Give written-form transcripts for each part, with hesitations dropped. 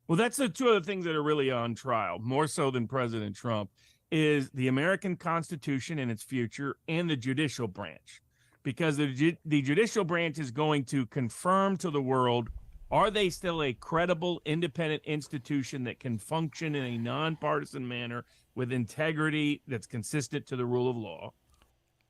Well, that's the two other things that are really on trial, more so than President Trump, is the American Constitution and its future and the judicial branch. Because the judicial branch is going to confirm to the world, are they still a credible, independent institution that can function in a nonpartisan manner with integrity that's consistent to the rule of law?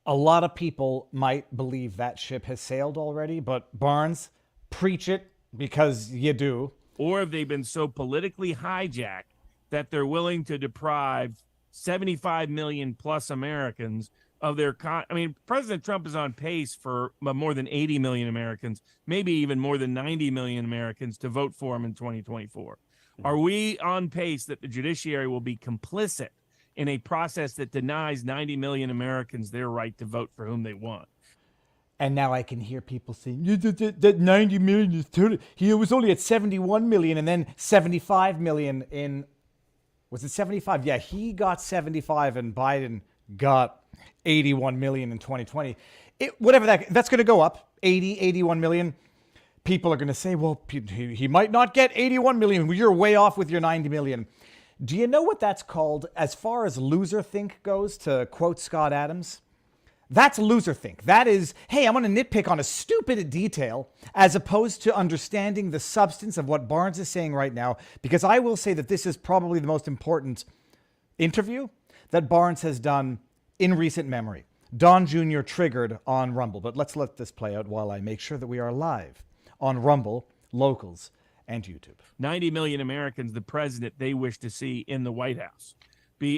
A lot of people might believe that ship has sailed already, but Barnes, preach it because you do. Or have they been so politically hijacked that they're willing to deprive 75 million plus Americans of their I mean, President Trump is on pace for more than 80 million Americans, maybe even more than 90 million Americans to vote for him in 2024. Are we on pace that the judiciary will be complicit in a process that denies 90 million Americans their right to vote for whom they want? And now I can hear people saying, that 90 million is totally, he was only at 71 million and then 75 million in, was it 75? Yeah, he got 75 and Biden got 81 million in 2020. Whatever that's going to go up, 80, 81 million. People are going to say, well, he might not get 81 million. You're way off with your 90 million. Do you know what that's called as far as loser think goes, to quote Scott Adams? That's loser think. That is, hey, I'm going to nitpick on a stupid detail as opposed to understanding the substance of what Barnes is saying right now, because I will say that this is probably the most important interview that Barnes has done in recent memory. Don Jr. triggered on Rumble, but let's let this play out while I make sure that we are live on Rumble, Locals, and YouTube. 90 million Americans, the president they wish to see in the White House.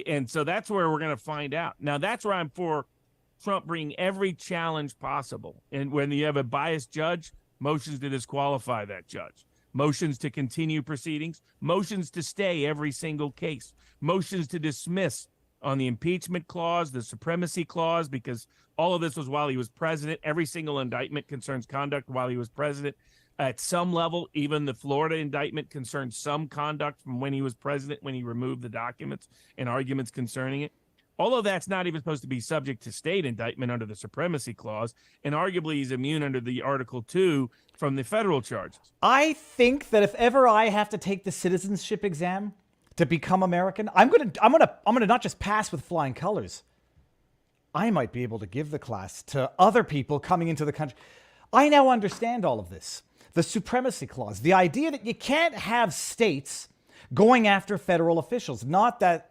And so that's where we're going to find out. Now, that's where I'm for Trump bringing every challenge possible. And when you have a biased judge, motions to disqualify that judge, motions to continue proceedings, motions to stay every single case, motions to dismiss on the impeachment clause, the supremacy clause, because all of this was while he was president. Every single indictment concerns conduct while he was president. At some level, even the Florida indictment concerns some conduct from when he was president, when he removed the documents and arguments concerning it. All of that's not even supposed to be subject to state indictment under the supremacy clause, and arguably he's immune under the Article 2 from the federal charges. I think that if ever I have to take the citizenship exam to become American, I'm gonna not just pass with flying colors. I might be able to give the class to other people coming into the country. I now understand all of this. The supremacy clause, the idea that you can't have states going after federal officials. Not that,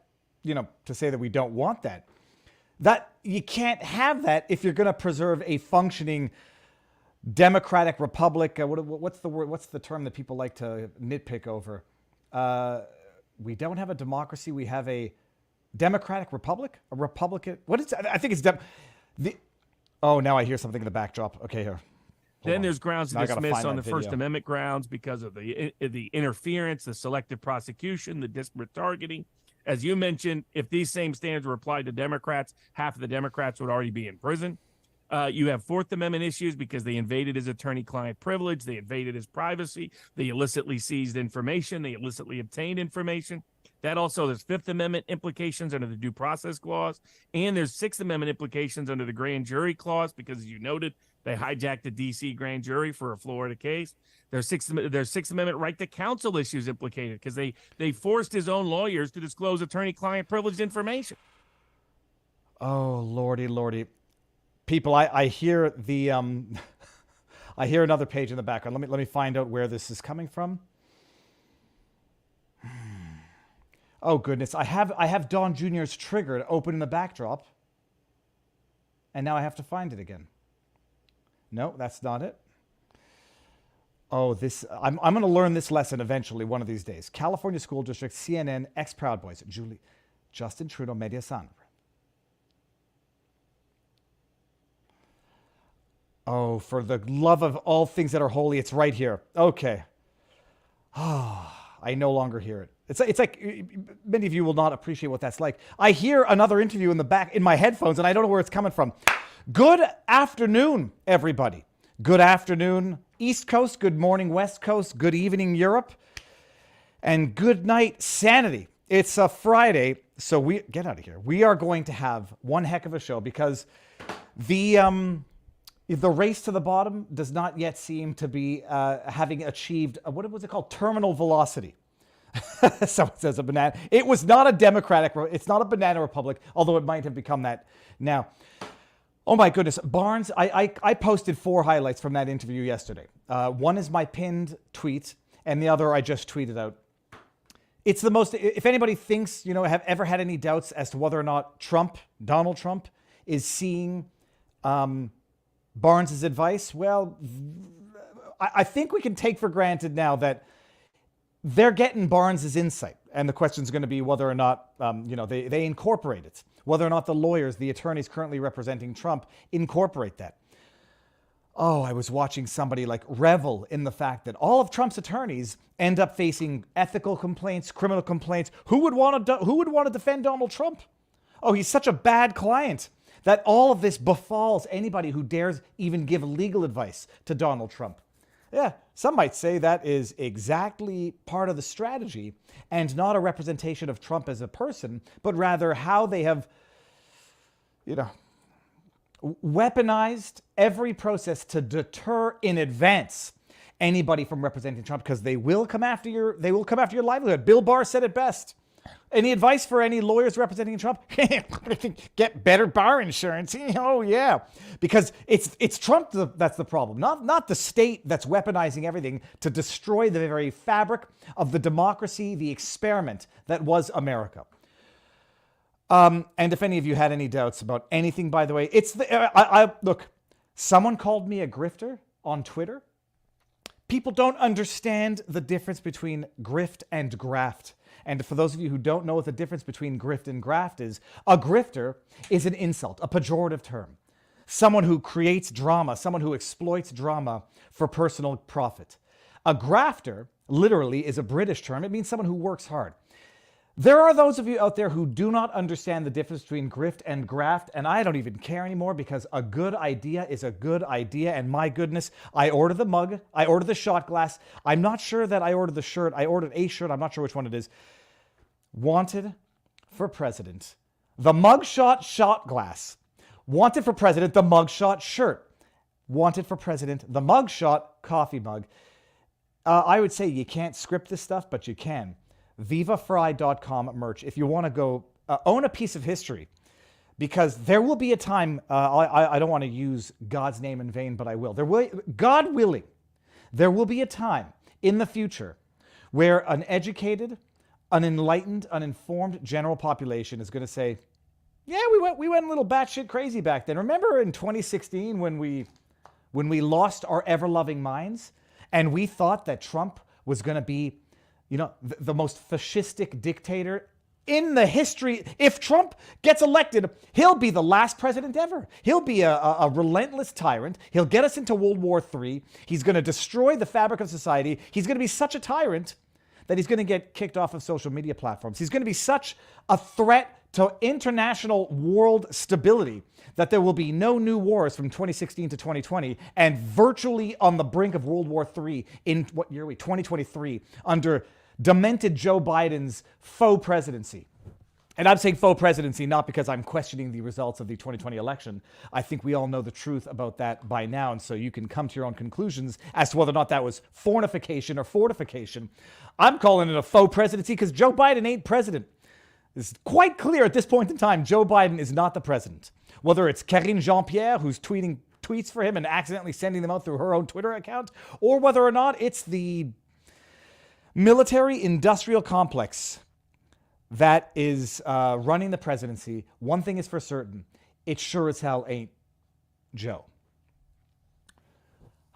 to say that we don't want that. That you can't have that if you're going to preserve a functioning democratic republic. What's the word? What's the term that people like to nitpick over? We don't have a democracy. We have a democratic republic, a republican. What is? I think it's Oh, now I hear something in the backdrop. Okay, here. Then there's grounds to dismiss on the First Amendment grounds because of the interference, the selective prosecution, the disparate targeting. As you mentioned, if these same standards were applied to Democrats, half of the Democrats would already be in prison. You have Fourth Amendment issues because they invaded his attorney-client privilege. They invaded his privacy. They illicitly seized information. They illicitly obtained information. That also, there's Fifth Amendment implications under the Due Process Clause. And there's Sixth Amendment implications under the Grand Jury Clause because, as you noted, they hijacked the D.C. grand jury for a Florida case. There's Sixth Amendment right to counsel issues implicated because they forced his own lawyers to disclose attorney-client privileged information. Oh, lordy. People, I hear the I hear another page in the background. Let me find out where this is coming from. Oh goodness, I have Don Jr.'s triggered open in the backdrop, and now I have to find it again. No, that's not it. Oh, I'm going to learn this lesson eventually, one of these days. California School District, CNN, ex-Proud Boys, Justin Trudeau, Media Son. Oh, for the love of all things that are holy, it's right here. Okay. Oh, I no longer hear it. It's like many of you will not appreciate what that's like. I hear another interview in the back in my headphones, and I don't know where it's coming from. Good afternoon, everybody. Good afternoon, East Coast. Good morning, West Coast. Good evening, Europe. And good night, sanity. It's a Friday, so get out of here. We are going to have one heck of a show because the race to the bottom does not yet seem to be having achieved, what was it called? Terminal velocity. Someone says a banana. It was not a democratic. It's not a banana republic, although it might have become that now. Oh my goodness, Barnes. I posted 4 highlights from that interview yesterday. One is my pinned tweet, and the other I just tweeted out. It's the most. If anybody thinks, have ever had any doubts as to whether or not Donald Trump, is seeing Barnes's advice, well, I think we can take for granted now that they're getting Barnes's insight. And the question is going to be whether or not, they incorporate it. Whether or not the lawyers, the attorneys currently representing Trump, incorporate that. Oh, I was watching somebody revel in the fact that all of Trump's attorneys end up facing ethical complaints, criminal complaints. Who would want to defend Donald Trump? Oh, he's such a bad client that all of this befalls anybody who dares even give legal advice to Donald Trump. Yeah, some might say that is exactly part of the strategy and not a representation of Trump as a person, but rather how they have, weaponized every process to deter in advance anybody from representing Trump, because they will come after your livelihood. Bill Barr said it best. Any advice for any lawyers representing Trump? Get better bar insurance. Oh yeah, because it's Trump that's the problem, not the state that's weaponizing everything to destroy the very fabric of the democracy, the experiment that was America. And if any of you had any doubts about anything, by the way, it's look. Someone called me a grifter on Twitter. People don't understand the difference between grift and graft. And for those of you who don't know what the difference between grift and graft is, a grifter is an insult, a pejorative term. Someone who creates drama, someone who exploits drama for personal profit. A grafter, literally, is a British term. It means someone who works hard. There are those of you out there who do not understand the difference between grift and graft, and I don't even care anymore, because a good idea is a good idea, and my goodness, I ordered the mug, I ordered the shot glass. I'm not sure that I ordered the shirt. I ordered a shirt. I'm not sure which one it is. Wanted for president, the mugshot shot glass. Wanted for president, the mugshot shirt. Wanted for president, the mugshot coffee mug. I would say you can't script this stuff, but you can. VivaFrei.com merch. If you want to go own a piece of history, because there will be a time, I don't want to use God's name in vain, but I will. God willing, there will be a time in the future where an educated, an enlightened, an informed general population is going to say, yeah, we went a little batshit crazy back then. Remember in 2016 when we lost our ever-loving minds and we thought that Trump was going to be the most fascistic dictator in the history. If Trump gets elected, he'll be the last president ever. He'll be a relentless tyrant. He'll get us into World War III. He's going to destroy the fabric of society. He's going to be such a tyrant that he's going to get kicked off of social media platforms. He's going to be such a threat to international world stability that there will be no new wars from 2016 to 2020, and virtually on the brink of World War III in, what year are we? 2023, under demented Joe Biden's faux presidency. And I'm saying faux presidency not because I'm questioning the results of the 2020 election. I think we all know the truth about that by now, and so you can come to your own conclusions as to whether or not that was fornication or fortification. I'm calling it a faux presidency because Joe Biden ain't president. It's quite clear at this point in time, Joe Biden is not the president. Whether it's Karine Jean-Pierre, who's tweeting tweets for him and accidentally sending them out through her own Twitter account, or whether or not it's the military-industrial complex that is running the presidency, one thing is for certain, it sure as hell ain't Joe.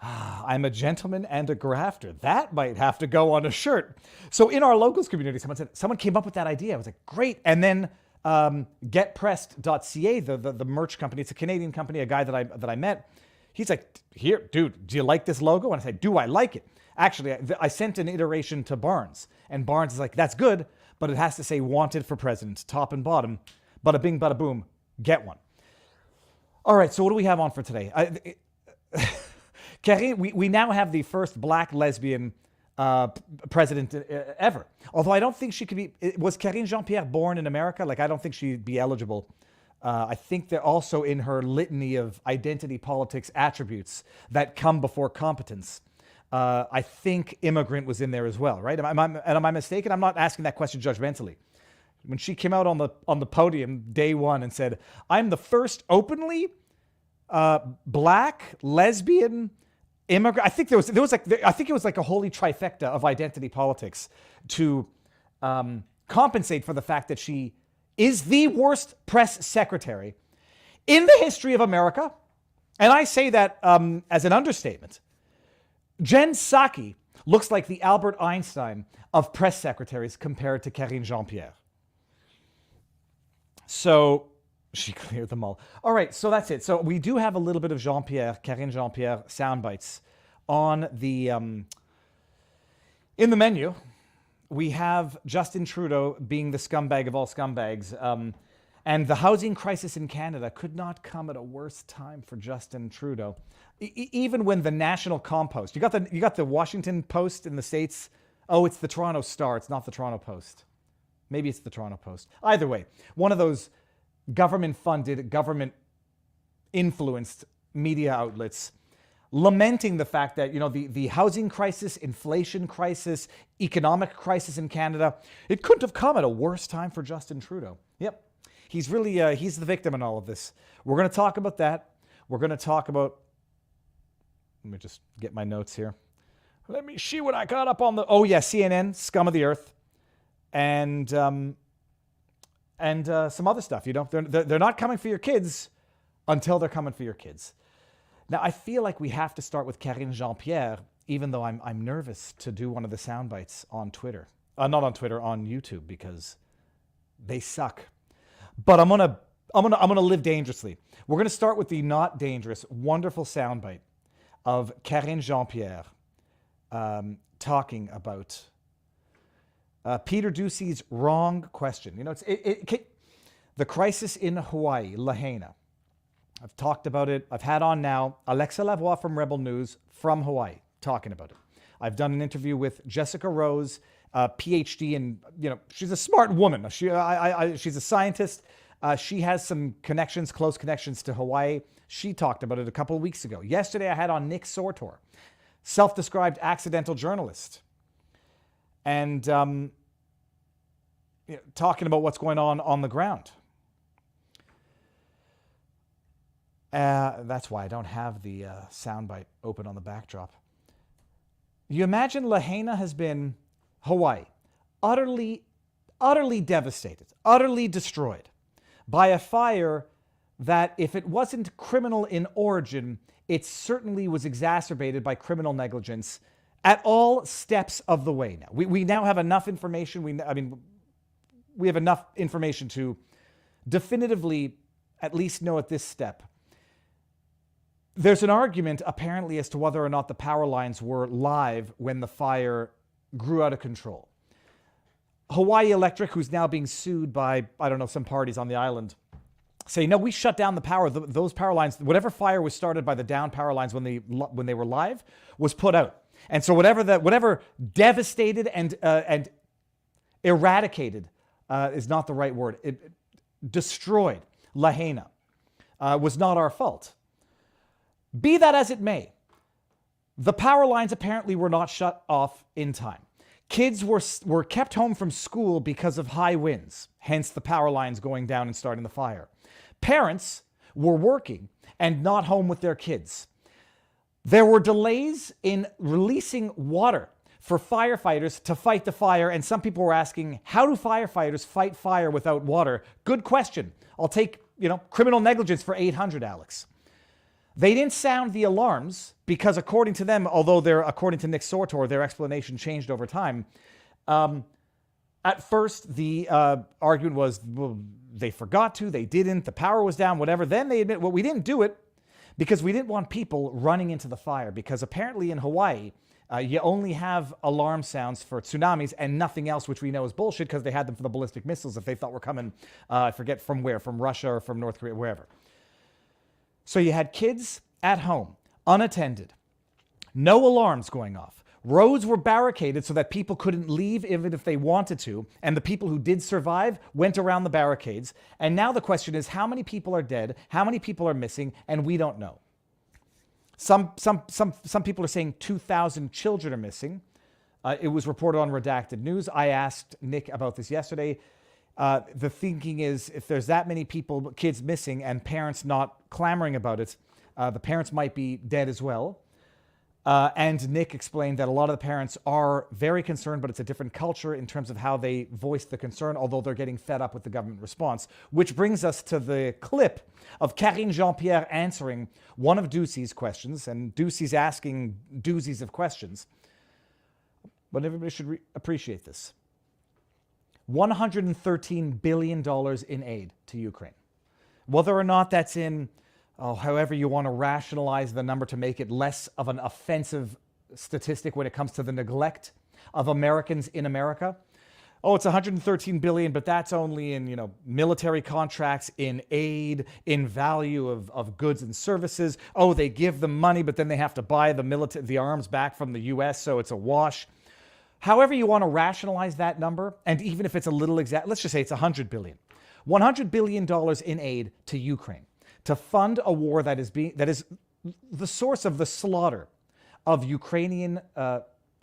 I'm a gentleman and a grafter. That might have to go on a shirt. So in our locals community, someone came up with that idea. I was like, great. And then getpressed.ca, the merch company, it's a Canadian company, a guy that I met, he's like, here, dude, do you like this logo? And I said, do I like it? Actually, I sent an iteration to Barnes, and Barnes is like, that's good, but it has to say wanted for president, top and bottom. Bada bing, bada boom, get one. All right, so what do we have on for today? Karine, we now have the first black lesbian president ever. Although I don't think she could be, was Karine Jean-Pierre born in America? Like, I don't think she'd be eligible. I think they're also in her litany of identity politics attributes that come before competence. I think immigrant was in there as well, right? Am I mistaken? I'm not asking that question judgmentally. When she came out on the podium day one and said, "I'm the first openly black lesbian immigrant," I think it was like a holy trifecta of identity politics to compensate for the fact that she is the worst press secretary in the history of America. And I say that as an understatement. Jen Psaki looks like the Albert Einstein of press secretaries compared to Karine Jean-Pierre. So she cleared them all. All right, so that's it. So we do have a little bit of Karine Jean-Pierre sound bites on the in the menu. We have Justin Trudeau being the scumbag of all scumbags. And the housing crisis in Canada could not come at a worse time for Justin Trudeau. Even when the National Compost, you got the Washington Post in the States. Oh, it's the Toronto Star. It's not the Toronto Post. Maybe it's the Toronto Post. Either way, one of those government-funded, government-influenced media outlets lamenting the fact that, the housing crisis, inflation crisis, economic crisis in Canada, it couldn't have come at a worse time for Justin Trudeau. Yep. He's really, he's the victim in all of this. We're going to talk about that. We're going to talk about, let me just get my notes here. Let me see what I got up on CNN, scum of the earth, and some other stuff. They're not coming for your kids until they're coming for your kids. Now, I feel like we have to start with Karine Jean-Pierre, even though I'm nervous to do one of the sound bites on Twitter. Not on Twitter, on YouTube, because they suck. But I'm gonna live dangerously. We're gonna start with the not dangerous, wonderful soundbite of Karine Jean-Pierre talking about Peter Ducey's wrong question. The crisis in Hawaii, Lahaina. I've talked about it. I've had on now Alexa Lavoie from Rebel News from Hawaii talking about it. I've done an interview with Jessica Rose, PhD, and she's a smart woman. She's a scientist. She has some close connections to Hawaii. She talked about it a couple of weeks ago. Yesterday, I had on Nick Sortor, self-described accidental journalist, and talking about what's going on the ground. That's why I don't have the soundbite open on the backdrop. You imagine Lahaina has been Hawaii, utterly devastated, utterly destroyed by a fire that, if it wasn't criminal in origin, it certainly was exacerbated by criminal negligence at all steps of the way. Now we now have enough information. We have enough information to definitively at least know at this step. There's an argument apparently as to whether or not the power lines were live when the fire grew out of control. Hawaii Electric, who's now being sued by, some parties on the island, say, no, we shut down the power. Those power lines, whatever fire was started by the down power lines when they were live, was put out. And so whatever devastated and eradicated is not the right word. It destroyed Lahaina was not our fault. Be that as it may, the power lines apparently were not shut off in time. Kids were kept home from school because of high winds, hence the power lines going down and starting the fire. Parents were working and not home with their kids. There were delays in releasing water for firefighters to fight the fire, and some people were asking, how do firefighters fight fire without water? Good question. I'll take, criminal negligence for 800, Alex. They didn't sound the alarms because, according to them, although according to Nick Sortor, their explanation changed over time. At first, the argument was, well, they forgot to, they didn't, the power was down, whatever. Then they admit, well, we didn't do it because we didn't want people running into the fire, because apparently in Hawaii, you only have alarm sounds for tsunamis and nothing else, which we know is bullshit because they had them for the ballistic missiles if they thought were coming, I forget from where, from Russia or from North Korea, wherever. So you had kids at home, unattended, no alarms going off. Roads were barricaded so that people couldn't leave even if they wanted to, and the people who did survive went around the barricades. And now the question is, how many people are dead, how many people are missing, and we don't know. Some people are saying 2,000 children are missing. It was reported on Redacted News. I asked Nick about this yesterday. The thinking is if there's that many kids missing and parents not clamoring about it, the parents might be dead as well. And Nick explained that a lot of the parents are very concerned, but it's a different culture in terms of how they voice the concern, although they're getting fed up with the government response. Which brings us to the clip of Karine Jean-Pierre answering one of Ducey's questions, and Ducey's asking doozies of questions. But everybody should appreciate this. $113 billion in aid to Ukraine. Whether or not that's in, however you want to rationalize the number to make it less of an offensive statistic when it comes to the neglect of Americans in America. Oh, it's 113 billion, but that's only in, military contracts, in aid, in value of goods and services. Oh, they give them money, but then they have to buy the arms back from the US, so it's a wash. However you want to rationalize that number, and even if it's a little exact, let's just say it's 100 billion. $100 billion in aid to Ukraine to fund a war that is the source of the slaughter of Ukrainian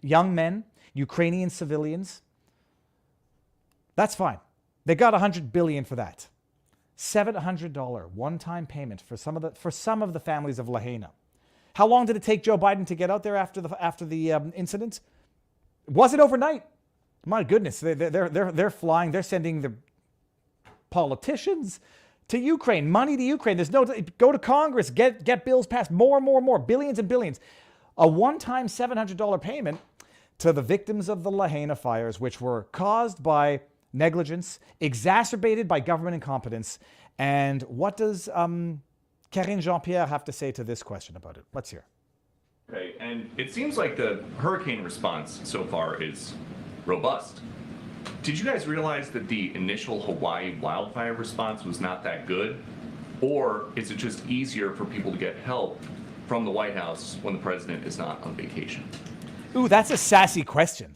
young men, Ukrainian civilians. That's fine. They got $100 billion for that. $700 one-time payment for some of the families of Lahaina. How long did it take Joe Biden to get out there after the incident? It wasn't overnight. My goodness, they're flying. They're sending the politicians to Ukraine, money to Ukraine. There's go to Congress, get bills passed, more, billions and billions. A one-time $700 payment to the victims of the Lahaina fires, which were caused by negligence, exacerbated by government incompetence. And what does Karine Jean-Pierre have to say to this question about it? Let's hear. Okay, and it seems like the hurricane response so far is robust. Did you guys realize that the initial Hawaii wildfire response was not that good? Or is it just easier for people to get help from the White House when the president is not on vacation? Ooh, that's a sassy question.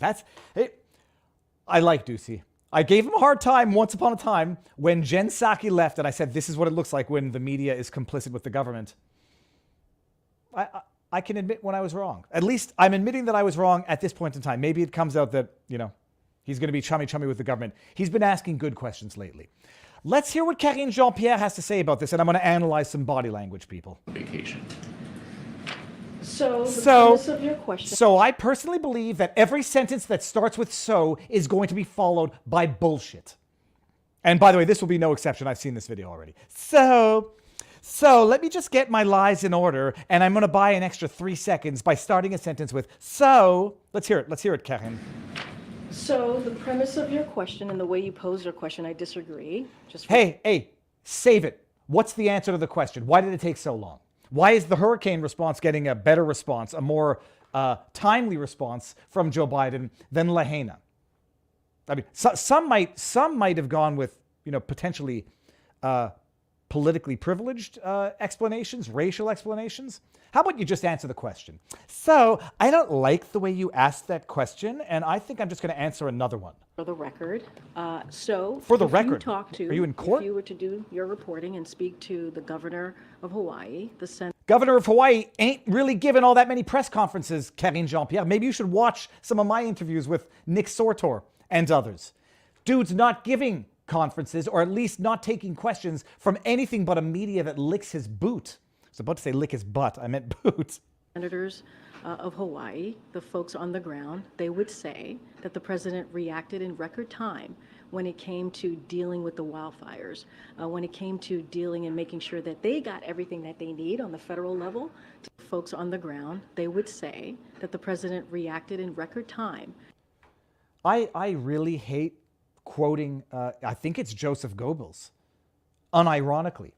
I like Ducey. I gave him a hard time once upon a time when Jen Psaki left, and I said, this is what it looks like when the media is complicit with the government. I can admit when I was wrong. At least I'm admitting that I was wrong at this point in time. Maybe it comes out that, he's going to be chummy with the government. He's been asking good questions lately. Let's hear what Karine Jean-Pierre has to say about this, and I'm going to analyze some body language, people. Vacation. So the premise of your question. So I personally believe that every sentence that starts with "so" is going to be followed by bullshit. And by the way, this will be no exception. I've seen this video already. So let me just get my lies in order, and I'm going to buy an extra 3 seconds by starting a sentence with "so." Let's hear it, Karine. So the premise of your question and the way you pose your question, I disagree. Hey, save it. What's the answer to the question? Why did it take so long? Why is the hurricane response getting a better response, a more timely response from Joe Biden than Lahaina? I mean, some might have gone with potentially politically privileged explanations, racial explanations. How about you just answer the question? So I don't like the way you asked that question, and I think I'm just going to answer another one. For the record, are you in court? If you were to do your reporting and speak to the governor of Hawaii, Governor of Hawaii ain't really given all that many press conferences, Karine Jean-Pierre. Maybe you should watch some of my interviews with Nick Sortor and others. Dude's not giving conferences, or at least not taking questions from anything but a media that licks his boot. I was about to say lick his butt. I meant boot. senators of Hawaii, the folks on the ground, they would say that the president reacted in record time when it came to dealing with the wildfires, when it came to dealing and making sure that they got everything that they need on the federal level. Folks on the ground, they would say that the president reacted in record time. I really hate quoting, I think it's Joseph Goebbels, unironically.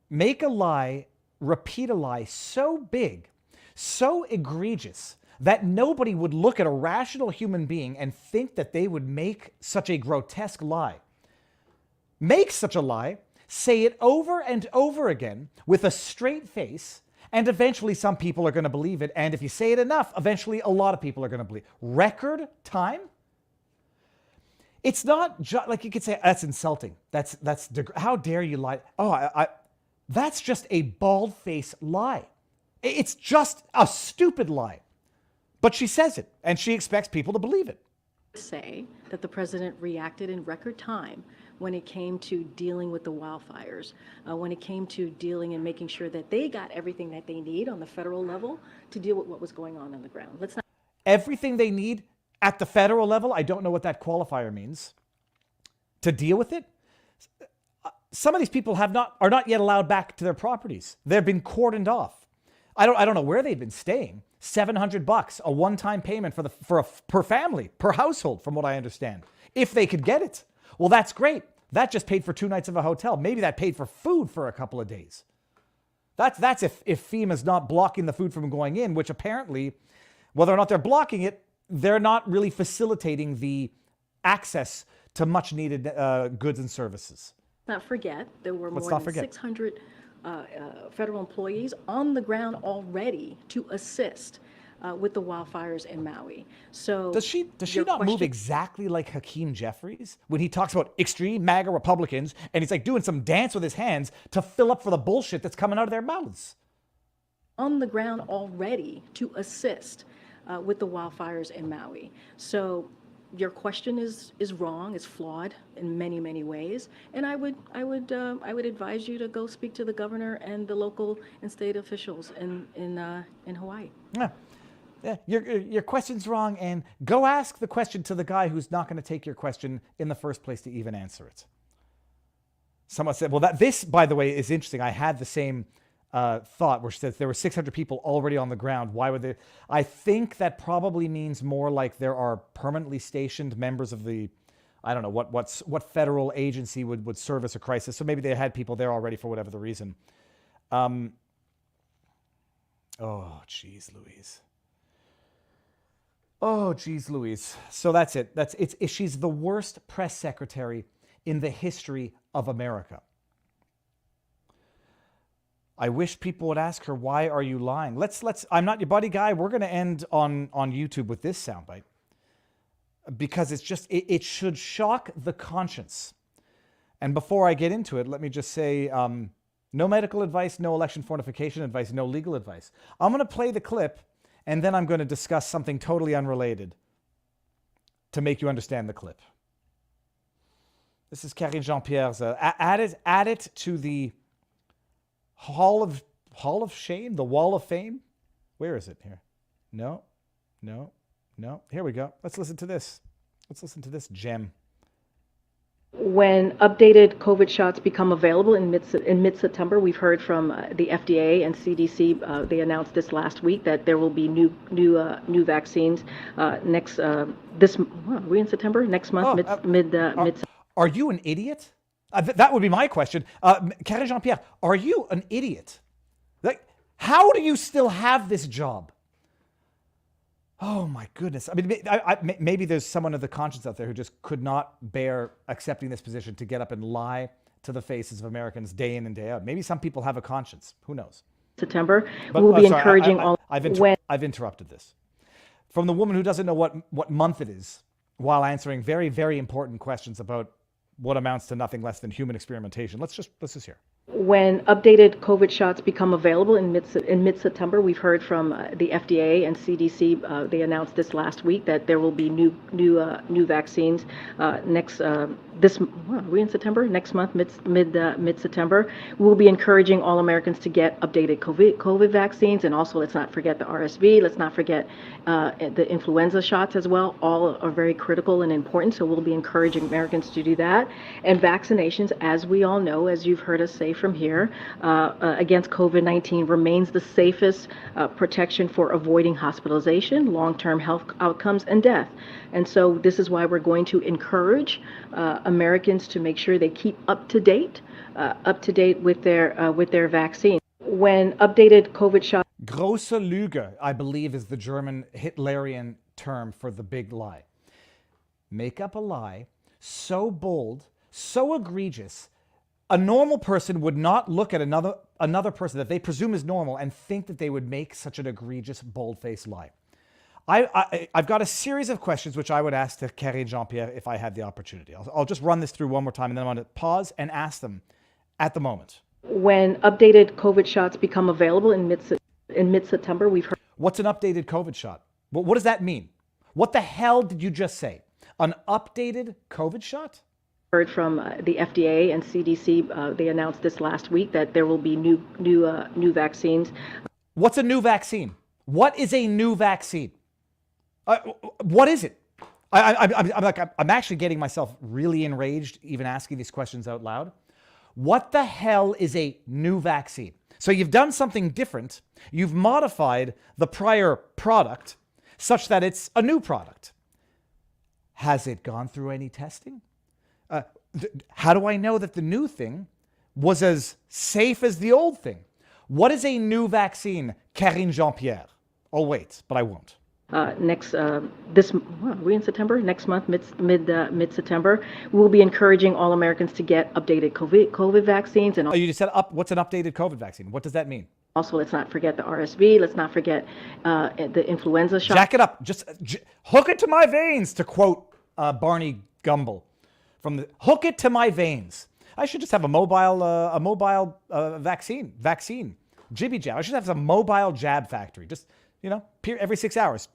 Make a lie, repeat a lie so big, so egregious, that nobody would look at a rational human being and think that they would make such a grotesque lie. Make such a lie, say it over and over again with a straight face, and eventually some people are going to believe it. And if you say it enough, eventually a lot of people are going to believe. Record time? It's not like you could say, that's insulting. How dare you lie? That's just a bald-faced lie. It's just a stupid lie. But she says it, and she expects people to believe it. Say that the president reacted in record time when it came to dealing with the wildfires, when it came to dealing and making sure that they got everything that they need on the federal level to deal with what was going on the ground. Let's not. Everything they need at the federal level, I don't know what that qualifier means, to deal with it. Some of these people are not yet allowed back to their properties. They've been cordoned off. I don't know where they've been staying. $700, a one-time payment per family, per household, from what I understand, if they could get it. Well, that's great. That just paid for 2 nights of a hotel. Maybe that paid for food for a couple of days. That's if FEMA's not blocking the food from going in, which apparently, whether or not they're blocking it, they're not really facilitating the access to much needed goods and services. Not forget, there were Let's more not than forget. 600 federal employees on the ground already to assist with the wildfires in Maui. So Does she your not move question- exactly like Hakeem Jeffries when he talks about extreme MAGA Republicans and he's like doing some dance with his hands to fill up for the bullshit that's coming out of their mouths? on the ground already to assist with the wildfires in Maui. So your question is wrong, is flawed in many, many ways, and I would advise you to go speak to the governor and the local and state officials in Hawaii. Yeah, your question's wrong, and go ask the question to the guy who's not going to take your question in the first place to even answer it. Someone said, well, this, by the way, is interesting. I had the same thought where she says there were 600 people already on the ground. Why would they? I think that probably means more like there are permanently stationed members of the, I don't know, what federal agency would service a crisis. So maybe they had people there already for whatever the reason. Oh, geez, Louise. Oh, geez, Louise. So that's it. She's the worst press secretary in the history of America. I wish people would ask her, why are you lying? I'm not your buddy guy. We're going to end on YouTube with this soundbite because it's just, it should shock the conscience. And before I get into it, let me just say, no medical advice, no election fortification advice, no legal advice. I'm going to play the clip and then I'm going to discuss something totally unrelated to make you understand the clip. This is Karine Jean-Pierre's. Add it to the Hall of Shame, the Wall of Fame. Where is it here? No. Here we go. Let's listen to this. Let's listen to this gem. When updated COVID shots become available in mid-September, we've heard from the FDA and CDC. They announced this last week that there will be new vaccines next are we in September? Next month, mid. Are you an idiot? That would be my question. Karine Jean-Pierre, are you an idiot? Like, how do you still have this job? Oh my goodness. I mean, maybe there's someone of the conscience out there who just could not bear accepting this position to get up and lie to the faces of Americans day in and day out. Maybe some people have a conscience. Who knows? September, we'll be encouraging all. I've interrupted this. From the woman who doesn't know what month it is, while answering very, very important questions about what amounts to nothing less than human experimentation. Let's just hear. When updated COVID shots become available in mid-September, we've heard from the FDA and CDC. They announced this last week that there will be new vaccines next. Are we in September? Next month, mid-September. We'll be encouraging all Americans to get updated COVID vaccines, and also let's not forget the RSV. Let's not forget the influenza shots as well. All are very critical and important. So we'll be encouraging Americans to do that. And vaccinations, as we all know, as you've heard us say from here, against COVID-19 remains the safest protection for avoiding hospitalization, long-term health outcomes, and death. And so this is why we're going to encourage Americans to make sure they keep up to date with their vaccine. When updated COVID shots. Große Lüge, I believe, is the German Hitlerian term for the big lie. Make up a lie so bold, so egregious, a normal person would not look at another person that they presume is normal and think that they would make such an egregious, bold-faced lie. I've got a series of questions which I would ask to Karine Jean-Pierre if I had the opportunity. I'll just run this through one more time and then I'm going to pause and ask them at the moment. When updated COVID shots become available in mid-September, we've heard. What's an updated COVID shot? What does that mean? What the hell did you just say? An updated COVID shot? Heard from the FDA and CDC. They announced this last week that there will be new vaccines. What's a new vaccine? What is a new vaccine? What is it? I'm actually getting myself really enraged even asking these questions out loud. What the hell is a new vaccine? So you've done something different. You've modified the prior product such that it's a new product. Has it gone through any testing? How do I know that the new thing was as safe as the old thing? What is a new vaccine, Karine Jean-Pierre? Oh, wait, but I won't. Are we in September? Next month, mid-September, we'll be encouraging all Americans to get updated COVID vaccines. And you just said what's an updated COVID vaccine? What does that mean? Also, let's not forget the RSV. Let's not forget the influenza shot. Jack it up. Just hook it to my veins, to quote Barney Gumble from the Hook It to My Veins. I should just have a mobile vaccine. Jibby jab. I should have some mobile jab factory. Just, every 6 hours.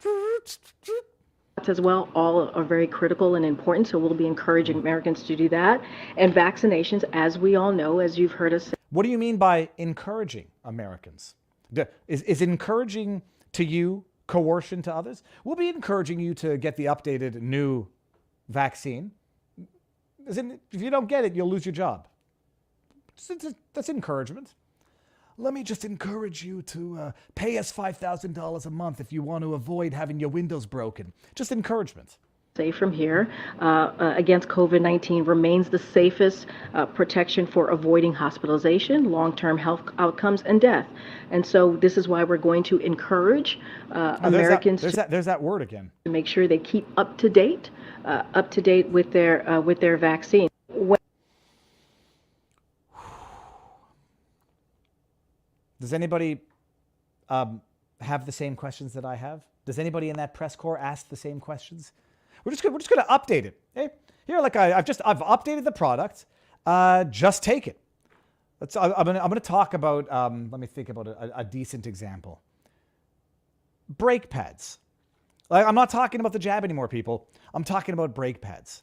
As well, all are very critical and important, so we'll be encouraging Americans to do that. And vaccinations, as we all know, as you've heard us say. What do you mean by encouraging Americans? Is encouraging to you coercion to others? We'll be encouraging you to get the updated new vaccine. If you don't get it, you'll lose your job. That's encouragement. Let me just encourage you to pay us $5,000 a month if you want to avoid having your windows broken. Just encouragement. Say from here against COVID-19 remains the safest protection for avoiding hospitalization, long-term health outcomes, and death. And so this is why we're going to encourage Americans there's that word again. To make sure they keep up to date with their vaccine. Does anybody have the same questions that I have? Does anybody in that press corps ask the same questions? We're just going to update it. Okay? Here, I've updated the product. Just take it. I'm going to talk about. Let me think about a decent example. Brake pads. I'm not talking about the jab anymore, people. I'm talking about brake pads.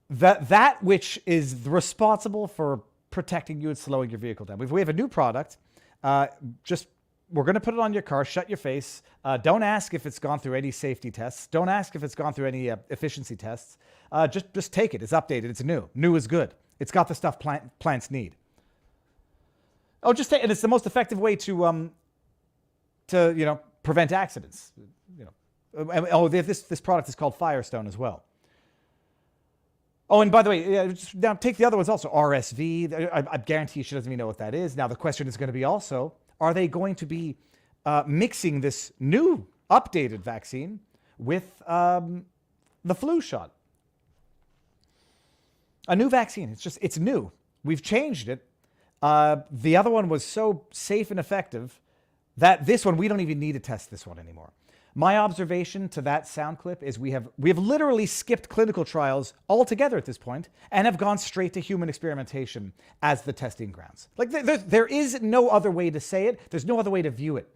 That which is responsible for protecting you and slowing your vehicle down. We have a new product. We're going to put it on your car, shut your face. Don't ask if it's gone through any safety tests. Don't ask if it's gone through any efficiency tests. Just take it. It's updated. It's new. New is good. It's got the stuff plants need. Oh, just take it. And it's the most effective way to prevent accidents. This product is called Firestone as well. Oh, and by the way, now take the other ones also. RSV. I guarantee you she doesn't even know what that is. Now the question is going to be also, are they going to be mixing this new updated vaccine with the flu shot? A new vaccine. It's new. We've changed it. The other one was so safe and effective that this one, we don't even need to test this one anymore. My observation to that sound clip is we have literally skipped clinical trials altogether at this point and have gone straight to human experimentation as the testing grounds. Like there is no other way to say it. There's no other way to view it.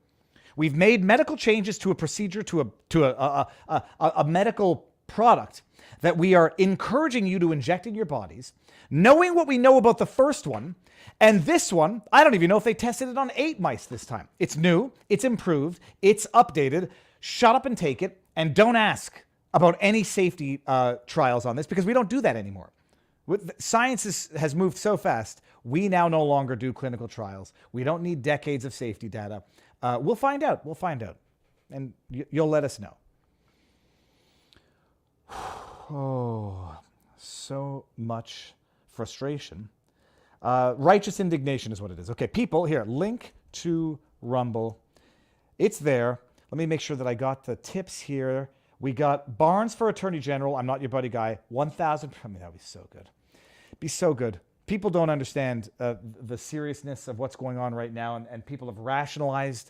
We've made medical changes to a procedure, to a medical product that we are encouraging you to inject in your bodies, knowing what we know about the first one. And this one, I don't even know if they tested it on 8 mice this time. It's new, it's improved, it's updated. Shut up and take it, and don't ask about any safety trials on this, because we don't do that anymore. Science has moved so fast, we now no longer do clinical trials. We don't need decades of safety data. We'll find out. And you'll let us know. Oh, so much frustration. Righteous indignation is what it is. Okay, people, here, link to Rumble. It's there. Let me make sure that I got the tips here. We got Barnes for Attorney General. I'm not your buddy guy. 1,000. I mean, that would be so good. Be so good. People don't understand the seriousness of what's going on right now, and people have rationalized.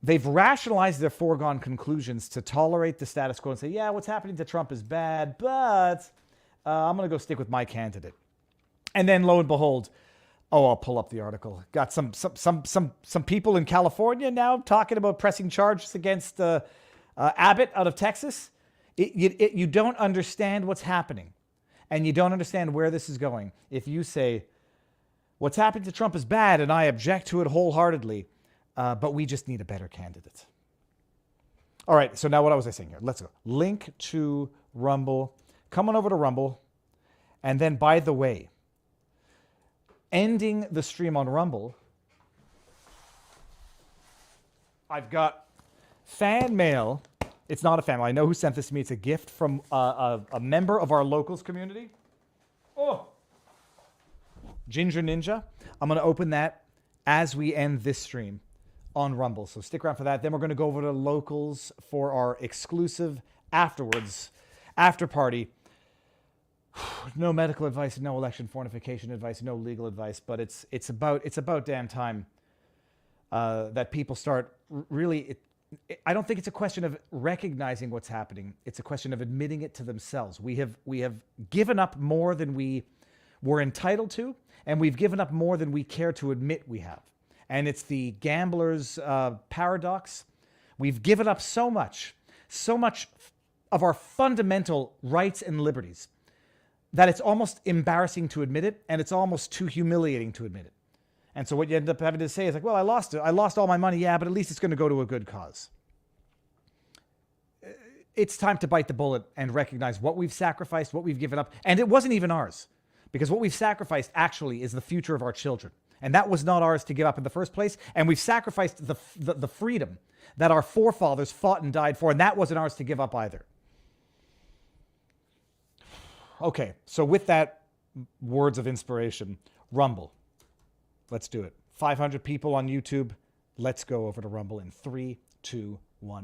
They've rationalized their foregone conclusions to tolerate the status quo and say, yeah, what's happening to Trump is bad, but I'm going to go stick with my candidate. And then, lo and behold, Oh, I'll pull up the article. Got some people in California now talking about pressing charges against Abbott out of Texas. You don't understand what's happening, and you don't understand where this is going. If you say what's happening to Trump is bad, and I object to it wholeheartedly, but we just need a better candidate. All right. So now what was I saying here? Let's go. Link to Rumble. Come on over to Rumble, and then by the way, ending the stream on Rumble, I've got fan mail. It's not a fan mail. I know who sent this to me. It's a gift from a member of our locals community. Oh, Ginger Ninja. I'm going to open that as we end this stream on Rumble. So stick around for that. Then we're going to go over to locals for our exclusive after party. No medical advice, no election fortification advice, no legal advice, but it's about damn time that people start really. I don't think it's a question of recognizing what's happening. It's a question of admitting it to themselves. We have given up more than we were entitled to, and we've given up more than we care to admit we have. And it's the gambler's paradox. We've given up so much of our fundamental rights and liberties that it's almost embarrassing to admit it, and it's almost too humiliating to admit it. And so what you end up having to say is like, well, I lost it. I lost all my money, yeah, but at least it's going to go to a good cause. It's time to bite the bullet and recognize what we've sacrificed, what we've given up. And it wasn't even ours, because what we've sacrificed actually is the future of our children. And that was not ours to give up in the first place. And we've sacrificed the freedom that our forefathers fought and died for, and that wasn't ours to give up either. Okay, so with that words of inspiration, Rumble. Let's do it. 500 people on YouTube. Let's go over to Rumble in 3, 2,